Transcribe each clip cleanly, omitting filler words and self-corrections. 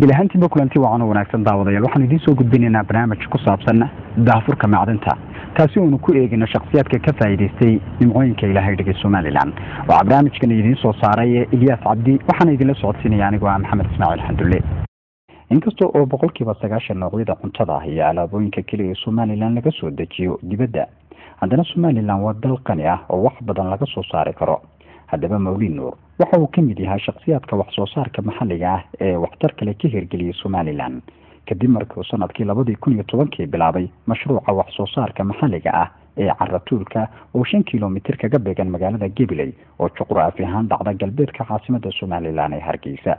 bilahantii kulantii waa anu wanaagsan daawadayaal waxaan idin soo gudbinaynaa barnaamij ku saabsan daahfurka macdanta taasi oo ku eegina shakhsiyaadka ka faa'iideystay nimcooyinka Ilaahay dhigay Soomaaliland waa barnaamijkan idin soo saaray Ilyas Cabdi waxaan idin la socodsiinayaa anigu Maxamed Ismaaciil Xandulle inkastoo oo 90% noocyada cuntada ah iyo alaabooyinka kaliya ee Soomaaliland laga soo dejiyo dibadda haddana Soomaaliland waa dal qani ah oo wax badan laga soo saari karo haddaba Mawlid Nuur waxa uu kamid yahay shakhsiyaadka wax soo saarka maxalliga ah ee waxtar kale ka hirgeliyay Soomaaliland kadib markii sanadkii 2010 bilaabay mashruuca wax soo saarka maxalliga ah ee Carratuulka oo 5 kiiloomitir kaga beegan magaalada Gabiley oo juqraafi ahaan dhacda galbeedka caasimadda Soomaaliland ee Hargeysa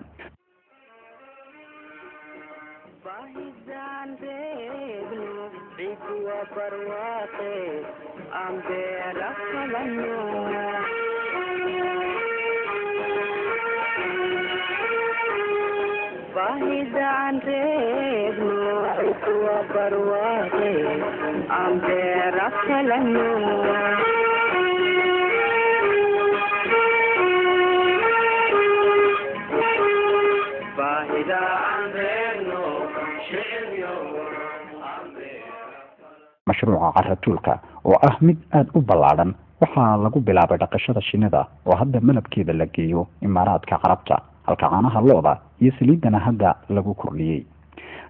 Bahidan rebno ikwa barwate ambe rakhalanu bahidan rebno shebyo ambe mashruuca Carratuulka oo ah mid aad u ballaaran waxaa lagu bilaabay dhaqashada shinnida oo hadda malabkeeda la geeyo Imaaraadka Carabta halka caanaha lo'da iyo saliidana hadda lagu kordhiyay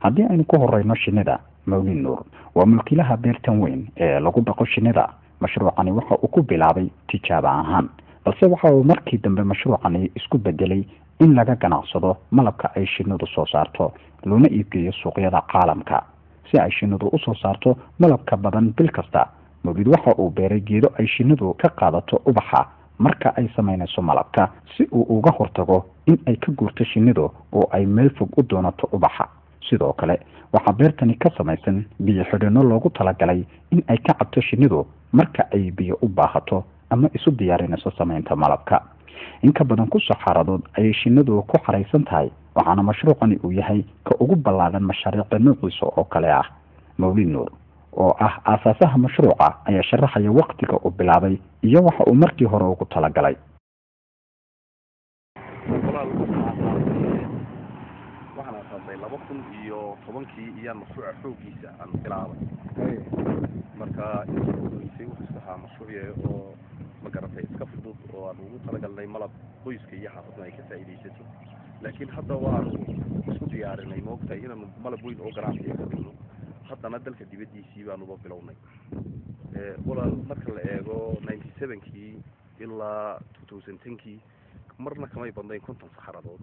haddii aynu ku horeyno shinnida Mawlid Nuur waa mulkiilaha beertan weyn ee lagu dhaqo shinnida mashruucani waxa uu ku bilaabay tijaabo ahaan balse waxa uu markii dambe mashruucani isku bedelay in laga ganacsado malabka ay shinnidu soo saarto loona iibgeeyo suuqyada caalamka si ay shinnidu u soo saarto malabka badan bil kasta Mawlid waxa uu beeray geedo ay shinnidu ka qaadato ubaxa marka ay sameynayso malabka si uu uga hortago in ay ka guurto shinnidu oo ay meel fog u doonato ubaxa sidoo kale waxa beertani ka samaysan biyo xidhno loogu talagalay in ay ka cabto shinnidu marka ay biyo u baahato ama isu diyaarinayso sameynta malabka in ka badan ku saxaradood ay shinnidu ku xareysan tahay waxaana mashruucani uu yahay ka ugu ballaaran mashaariicda noociisa oo kale ah Mawlid Nuur oo ah aasaasaha mashruuca ayaa sharaxaya waqtiga uu bilaabay iyo waxa uu markii hore ugu talagalay waxaan aasaasay 2010 iyo mashruuca xoogiisa aan bilaabay marka intii wuxuu ahaa mashruuc oo magaratay iska fudud oo aan ugu talagalnay malab qoyska iyo xaafadda ay ka faa'iideysato laakiin hadda waan isku diyaarinay moogtay inaan malab weyn oo ganacsi ka dhigno haddana dalka dibadiisii baan uba bilownay walaal marka la eego 97kii ilaa 2010kii marna kamay badnayn 50 saxaradood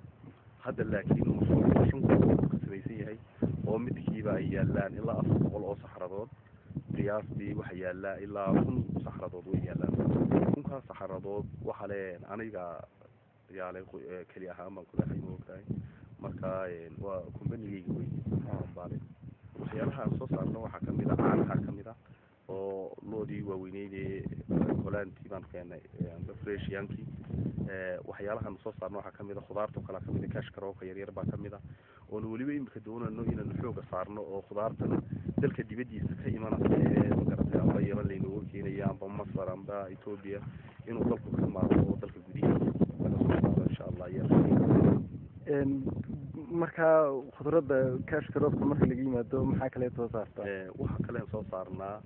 hadda laakiin mashruuca shunku ka samaysan yahay oo midkiiba ay yaalaan ilaa 400 oo saxaradood qiyaastii waxa yaala ilaa 1000 saxaradood way yaalaan 1000 saxaradood waxa leen aniga yaalay kali ahaan baan ku leeyahay moogtahay marka waa kumbanigayga weyn baalay waxyaalaha soo saarno waxa kamid ah caanaha kamid ah oo loodii waaweynayde Hollandii baan keenay amba fresh yankee waxyaalaha soo saarno waxa kamid ah khudaarta kala kamid ah kashkarooka yar yar baa kamid ah oo waliba imika doonano inaan xooga saarno oo khudaartan dalka dibadiisa ka imanaysa magaratay amba yara leeyno keenaya amba Masar amba Ethiopia inuu dalku ka maaro dalka gudihiisa laga soo saaro insha Allah marka khudradda kashkaroobka marka laga yimaado maxaa kale soo saartaa waxa kale soo saarnaa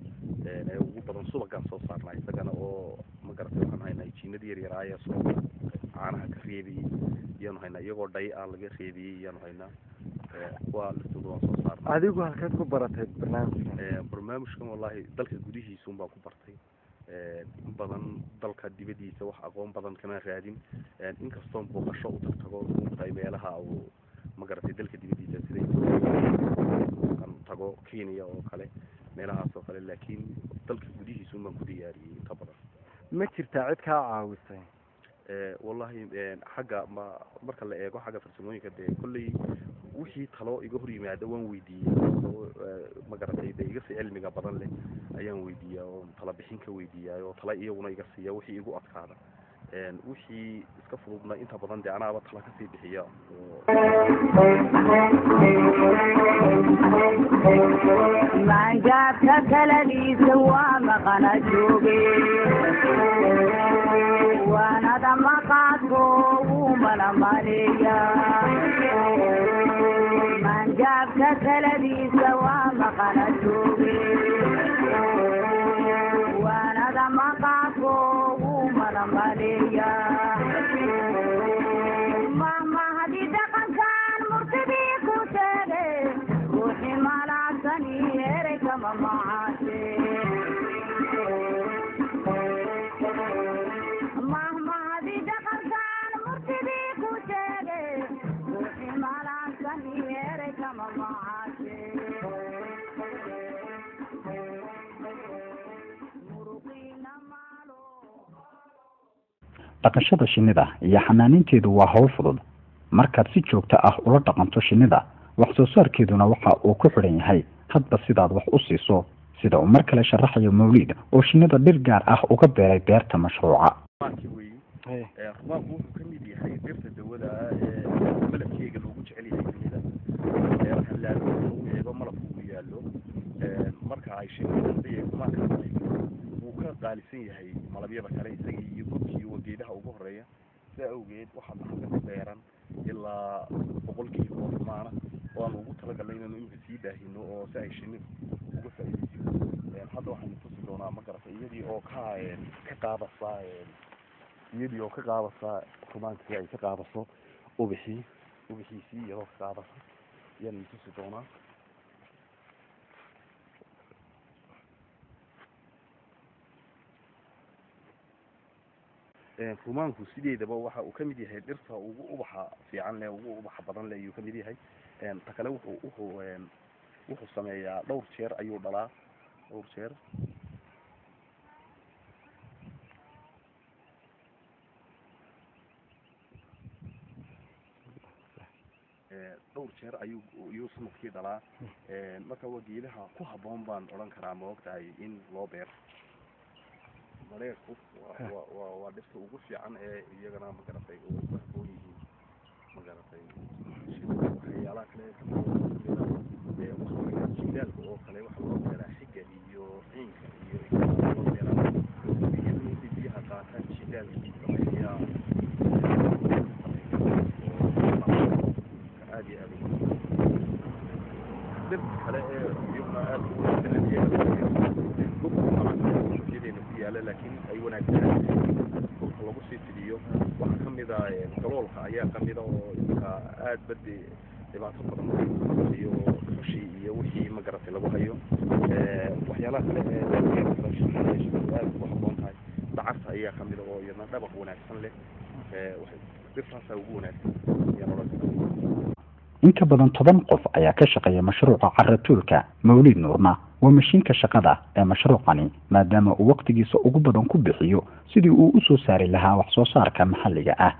ugu badan subagan soo saarnaa isagana oo magaratay waxaan haynaa jiinada yar yar ayaa soo caanaha ka reebiyay iyana haynaa iyagoo dhay aan laga reebiyay iyana haynaa waa laftood waan soo saarnaa adigu halkaad ku baratay barnaamijkan wallahi dalka gudihiisa baan ku bartay in badan dalka dibadiisa wax aqoon badan kama raadin inkastoo booqasho u tagtago ay meelaha uu magaratay dalka dibadiisa sida aan tago Kenya oo kale meelahaas oo kale laakiin dalka gudihiisa baan ku diyaariyay inta badan ma jirtaa cid ka caawisay wallahi xagga marka la eego xagga farsamooyinka kulli wixii talo iga hor yimaado waan weydiiyay magaratay iga si cilmiga badan leh ayaan weydiiyay oo tala bixin ka weydiiyay oo tala iyaguna iga siiya wixii igu adkaada wixii iska fududna inta badan anaaba tala ka sii bixiya maangaabka kala liisa waa maqana jooge waanada maqaadko wuu mana maleeya gaabka taladiisa waa maqana jooge waanada maqaafo wuu malamaleeya mahmahadi dhaqankan murtidii ku sheege ruuxi malaasani erey kama macaase mahmahadi dhaqankan murtidii ku sheege ruuxi malaasani erey kama macaase dhaqashada shinnida iyo xanaaninteedu waa hawl fudud markaad si joogto ah ula dhaqanto shinnida wax soo saarkeeduna waxa uu ku xidhan yahay hadba sidaad wax u siiso sida uu mar kale sharaxayo mawliid oo shinnida dhir gaar ah uga beeray beerta mashruuca rumaanku wuxuu ka mid yahay dhirta dawada ee malabkeega loogu jecel yahay dunida waxaa laalo lagu eego malabka uu yaallo marka ay shinnida iyo rumaanka wuu ka qaalisan yahay malabyada kale isaga iyo gubkii oo geedaha ugu horeeya sidaa awgeed waxaa halka ku beeran ilaa 100 oo rumaana oo aan ugu talagalnay inaanu imika sii daahino oo si ay shinnidu uga faa'iidayso hadda waxaan tusi doonaa magarata iyadii oo ka qaadasa rumaanka si ay ka qaadaso ubixiisii iyadoo ka qaadasa ayaan tusi doonaa rumaanku sideedaba waxa uu ka mid yahay dhirta ugu ubaxa fiican leh ugu ubaxa badan leh ayuu ka mid yahay ta kale wuxuu sameeyaa dhowr jeer ayuu dhalaa dhowr jeer ayuu sanadkii dhalaa marka waa geedaha ku habboon baan odhan karaa ma ogtahay in loo beero mareerku waa dhirta ugu fiican ee iyagana magaratay oo ku habboon yihiin magaratay waxyaalaha kale jilaalka oo kale waxa loo beeraa xiga iyo ciinka iyo loo beeraa biyaha qaataan jilaalkii sameeyaa aad iyo aad dhirta kale ee iyaguna aad u wanaagsan laakiin ay wanaagsan dhulka lagu sii fidiyo waxaa ka mid ah galoolka ayaa ka mid ah oo imika aad badi dhibaato badan iyo xushii iyo wixii magaratay lagu hayo waxyaalaha kale ee aad ugu habboon tahay dacarta ayaa ka mid ah oo iyadna dhabaq wanaagsan leh dhirtaasaa ugu wanaagsan ayaan odhan karaa in ka badan 10 qof ayaa ka shaqeeya mashruuca carratuulka mawliid nuurna waa mashiinka shaqada ee mashruucani maadaama uu waqtigiisa ugu badan ku bixiyo sidii uu u soo saari lahaa wax soo saarka maxalliga ah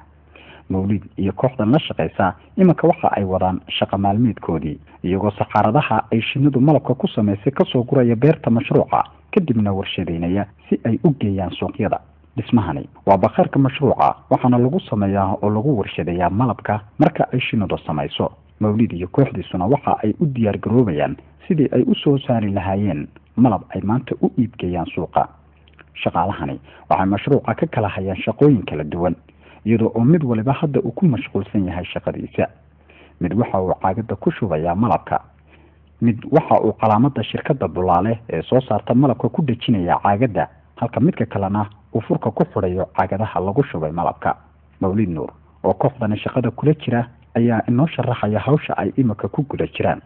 mawliid iyo kooxdan la shaqeysa iminka waxa ay wadaan shaqo maalmeedkoodii iyagoo saxaaradaha ay shinnidu malabka ku samaysay kasoo guraya beerta mashruuca kadibna warshadeynaya si ay u geeyaan suuqyada dhismahani waa bakhaarka mashruuca waxaana lagu sameeyaa oo lagu warshadeeyaa malabka marka ay shinnidu samayso mawliid iyo kooxdiisuna waxa ay u diyaar garoobayaan sidii ay u soo saari lahaayeen malab ay maanta u iibgeeyaan suuqa shaqaalahani waxay mashruuca ka kala hayaan shaqooyin kala duwan iyadoo oo mid waliba hadda uu ku mashquulsan yahay shaqadiisa mid waxa uu caagada ku shubayaa malabka mid waxa uu calaamada shirkadda bulaale ee soo saarta malabka ku dhejinaya caagada halka midka kalena uu furka ku xidhayo caagadaha lagu shubay malabka mawliid nuur oo kooxdani shaqada kula jira ayaa inoo sharaxaya hawsha ay imika ku guda jiraan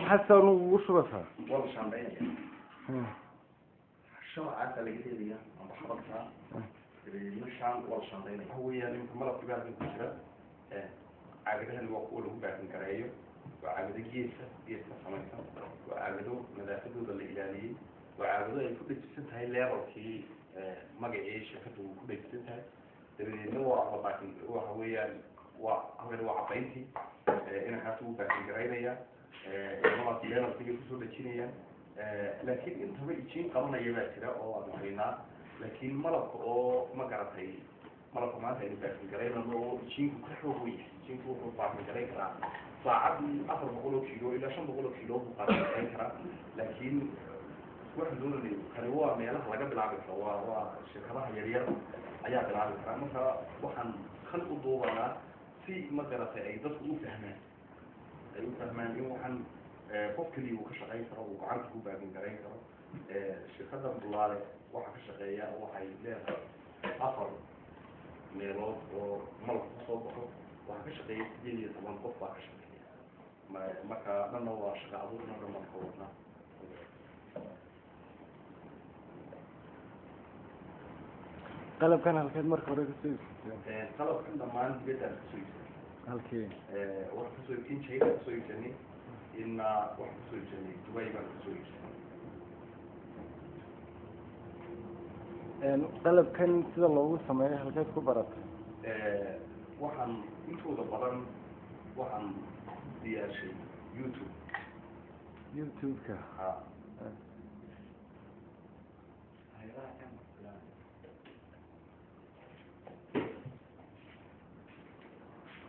حتى وشرفها والله شامبانيا شو عاد اللي قلت لي انا بحضرتها مش عام والله شامبانيا هو يعني مرة في بعض الكشرة عاقدها الوقول وبعد الكرايو وعابد جيسة سميسة وعابدو مدافدو ذا الإلاليين وعابدو يكون بجسد هاي الليرة في مقعي شركته يكون بجسد هاي تبدي نوع وباكن وهوية وهو عبينتي إن حاسو باكن قرينيا إنما تلينا تيجي كسور لتشينيا لكن أنت بيجين قرنا يباتنا أو أدوينا لكن ملك أو مقعتي ملك ما تاني باكن قرينا إنه يجين كحلو هوي يجين كحلو باكن قرينا صعب أخر بقوله كيلو إلى شن بقوله كيلو مقارنة قرينا لكن واحد دول اللي كان هو ميلها لقى بلعب هو الشركة هي ayaa bilaabi karaa marka waxaan khan u duubanaa si magaratay ay dadku u fahmaan in waxaan qof kaliya uu ka shaqayn karo uu gacanta ku baagin garayn karo shirkadda Bulaale waxa ka shaqeeya waxay leedahay 4 meelood oo malab soo baxo waxa ka shaqeeya 18 qof baa ka shaqeeya marka dhanna waa shaqo abuur dhanna marka wadna قلب كان هالكيد مركب رئيس قلب كان دمان بدأ كسويس هالكيد واحد كسويس إن شيء كسويس يعني إن واحد كسويس يعني دبي بقى كسويس قلب كان سيد الله سماه هالكيد كبرت waxaan intooda badan waxaan diyaashay youtube-ka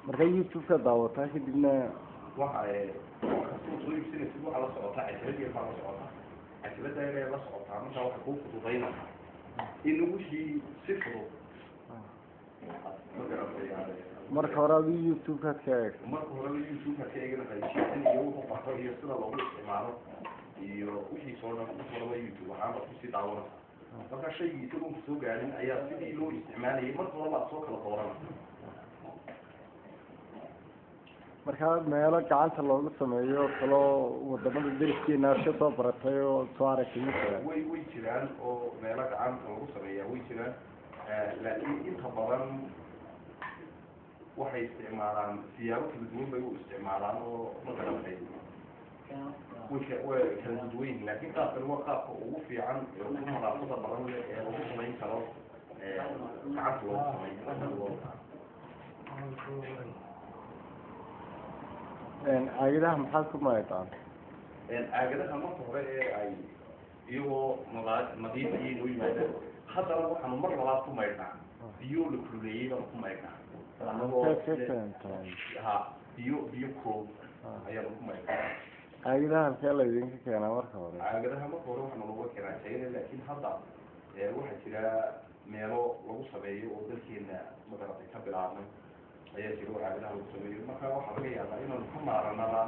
marka youtube-ka daawataa kadibna waxa soo iibsanaysa waxa la socotaa ajnabiga baa la socotaa ajnabiga ay la socotaa marka waxa ku fududaynaa in wixii si fudud marka hore youtube-ka ka eeg marka hore youtube-ka ka eegna qayb iyo wuxuu baxo iyo sida loogu isticmaalo iyo wixii soo dhaafay youtube waxaan ku sii daawanaa marka shayga isagu soo gaarin ayaa sidii loo isticmaalay marka hore la soo kala dooranaa marka meelo gacanta loogu sameeyo kaloo wadamada deriskiina ka soo baratay oo soo aragtay way jiraan oo meelo gacanta loogu sameeyaa way jiraan laakiin inta badan waxay isticmaalaan siyaabo kala duwan bay u isticmaalaan oo magaratay way kala duwan laakiin qaabkan waa qaabka ugu fiican ee ugu nadaafada badan leh ee lagu samayn karo gacanta loogu sameeyo caagadaha maxaad ku maydaan caagadaha marka hore ee ay iyagoo nadiifiyay u yimaadeen haddana waxaanu mar labaad ku maydnaa biyo la kululeeyey baan ku maydnaa biyo koob ayaanu ku maydnaa caagadaha halkee la idinka keenaa marka hore caagadaha marka hore waxaanu laga keenaa China laakiin hadda waxaa jira meelo lagu sameeyo oo dalkeena magaratay ka bilaabmay ayaa jiro caagadaha lagu sameeyo marka waxaa laga yaabaa inaanu ka maaranaba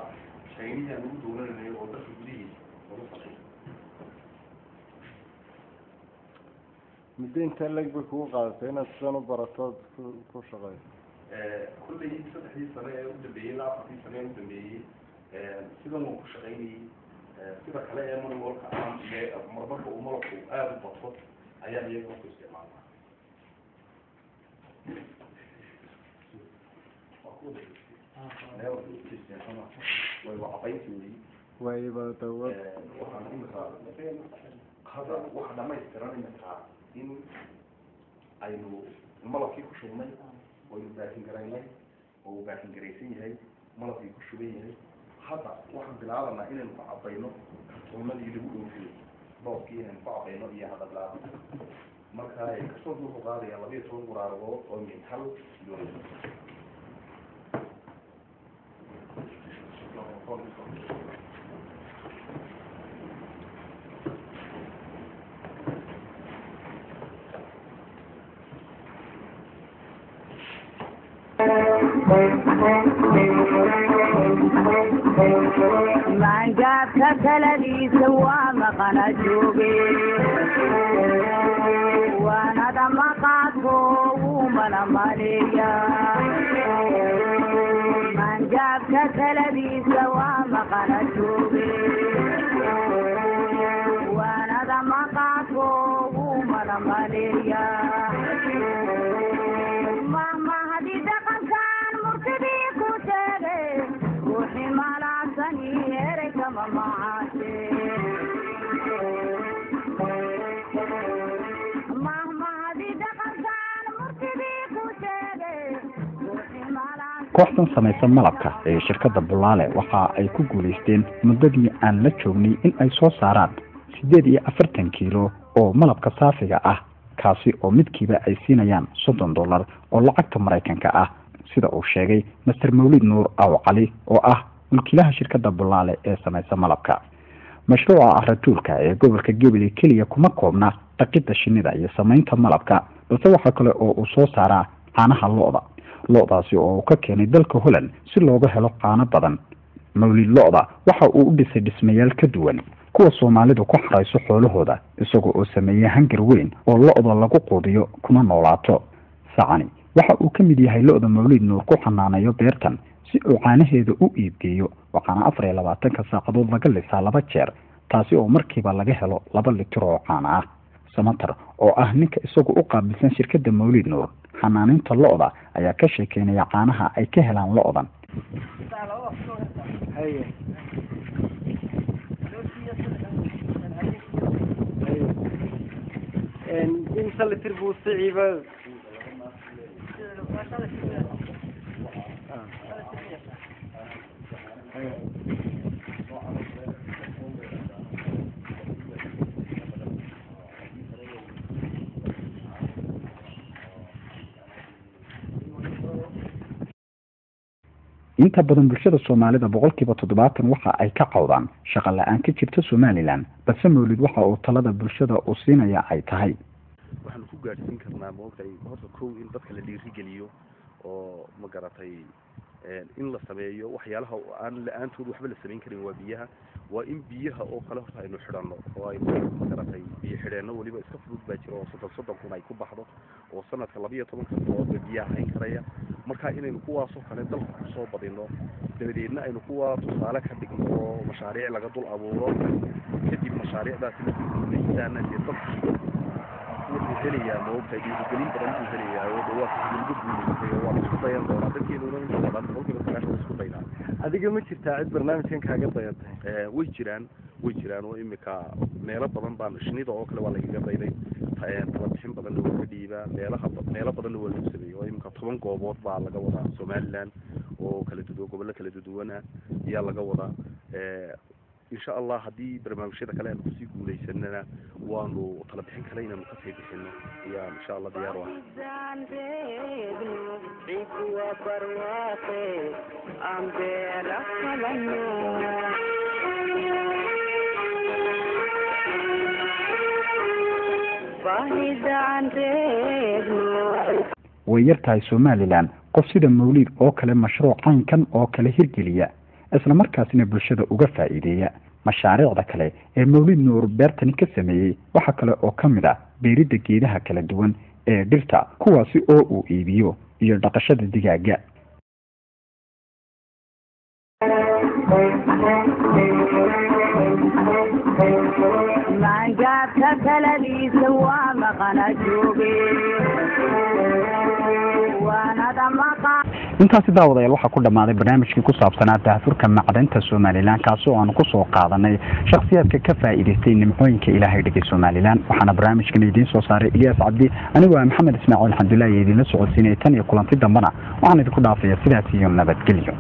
shaynihi lagu doonanayo oo dalka gudihiisa lagu sameeyo muddo intee leg bay kugu qaadatay inaad sidan u barato ku shaqeyso kulley 3 sano ee u dambeeyey 4 sano ee u dambeeyey sidan uu ku shaqeynayay sida kale ee manualka marmarka uu malabku aad u bato ayaa iyaga ku isticmaalaa way badawad waxaan imika hada waxa dhamaystiran imika in aynu malabkii ku shubnay oo baakin garaynay oo baakin garaysan yahay malabkii ku shuban yahay hadda waxaan bilaabanaa inaynu ku cabayno kartoomadii lagu dhoofiyo boobkii inaynu ku cabayno iyo hadda bilaaba marka kasoo wuxuu qaadaya 12 guraargood oo min hal kilo من جابك كلبيس ومقنا جوبي وانا دمقاتكو ومن ماليا من جابك كلبيس ومقنا جوبي وانا دمقاتكو ومن ماليا مهما هدي دقن كان مرتبي كتابي روحي مالا lama macaashee mahmahadii dhaqankaan murtidii ku sheegay kooxdan samaysa malabka ee shirkadda Bulaale waxa ay ku guuleysteen muddadii aan la joognay in ay soo saaraan 48 kiilo oo malabka saafiga ah kaasi oo midkiiba ay siinayaan $30 oo lacagta Mareykanka ah sida uu sheegay Mr. Mawlid Nuur Aw Cali oo ah mulkiilaha shirkadda Bulaale ee samaysa malabka mashruuca carratuulka ee gobolka Gabiley kaliya kuma koobna dhaqidda shinnida iyo samaynta malabka balse waxa kale oo uu soo saaraa caanaha lo'daasi oo ka keenay dalka Holland si looga helo caano badan Mawlid lo'da waxa uu u dhisay dhismayaal ka duwan kuwa Soomaalidu ku xarayso xoolahooda isagoo oo sameeyay hangar weyn oo lo'da lagu quudiyo kuna noolaato sacani waxa uu ka mid yahay lo'da Mawlid Nuur ku xanaanayo beertan si uu caanaheeda u iibgeeyo waxaana 24 saacadood laga lisaa 2 jeer taasi oo markiiba laga helo 2 litir oo caano ah Samatar oo ah ninka isagu u qaabilsan shirkadda Mawlid Nuur xanaaninta lo'da ayaa ka sheekeynaya caanaha ay ka helaan lo'dan in litir buu siciiba inta badan bulshada Soomaalida 70% waxa ay ka cawdaan shaqo la'aan ka jirta Somaliland balse Mawlid waxa uu talada bulshada u siinaya ay tahay waxaan ku gaarsiin karnaa moogtay horta kow in dadka la dhiirigeliyo oo ma garatay in la sameeyo waxyaalaha aan la'aantood waxba la sameyn karin waa biyaha waa in biyaha oo kale horta aynu xidhanno oo ay ma garatay biyo xidheeno waliba iska fudud baa jiro oo 30 kun ay ku baxdo oo sanadka 12 sano biyaha hayn karaya marka inaynu kuwaas oo kale dalka ku soo badino dabadeedna aynu kuwa tusaale ka dhigno oo mashaariic laga dul abuuro kadib mashaariicdaas la guuleystaan ee dadka هليا موقع يقولين برامج هليا ودوات يقولون waa isku dayan doona dadkeeduna inta badan boqolkiiba 90 isku dayaan adiga ma jirtaa cid barnaamijkan kaaga dayatay way jiraan oo imika meelo badan baan shinida oo kale waa laga dayday talabixin badan oo ka dhiiba meelo badan oo lagu sameeyo oo imika 10 goobood baa laga wadaa Somaliland oo kala duwan gobollo kala duwan ayaa laga wadaa إن شاء الله هدي برنامج شيء كلام كسي قولي سننا وانو طلب حين كلينا مكفي بسنة يا إن شاء الله ديار ويرتاي Somaliland qof sida Mawlid oo kale mashruuc caynkan oo kale hirgeliya isla markaasina bulshada uga faa'iideeya mashaariicda kale ee Mawlid Nuur beertani ka sameeyay waxa kale oo kamid ah beeridda geedaha kala duwan ee dhirta kuwaasi oo uu iibiyo iyo dhaqashada digaaga maangaabka kaladiisa waa maqana joogay intaasi daawadayaal waxa ku dhamaaday barnaamijkii ku saabsanaa daahfurka macdanta Somaliland kaas oo aan ku soo qaadanay shakhsiyaadka ka faa'iideystay nimcooyinka Ilaahay dhigay Somaliland waxaana barnaamijkan idin soo saaray Ilyas Cabdi anigu waa Maxamed Ismaaciil Xamdullaahi idin la socodsiinay tan iyo kulanti dambana waxaan idinku dhaafayaa sidaas iyo nabadgelyo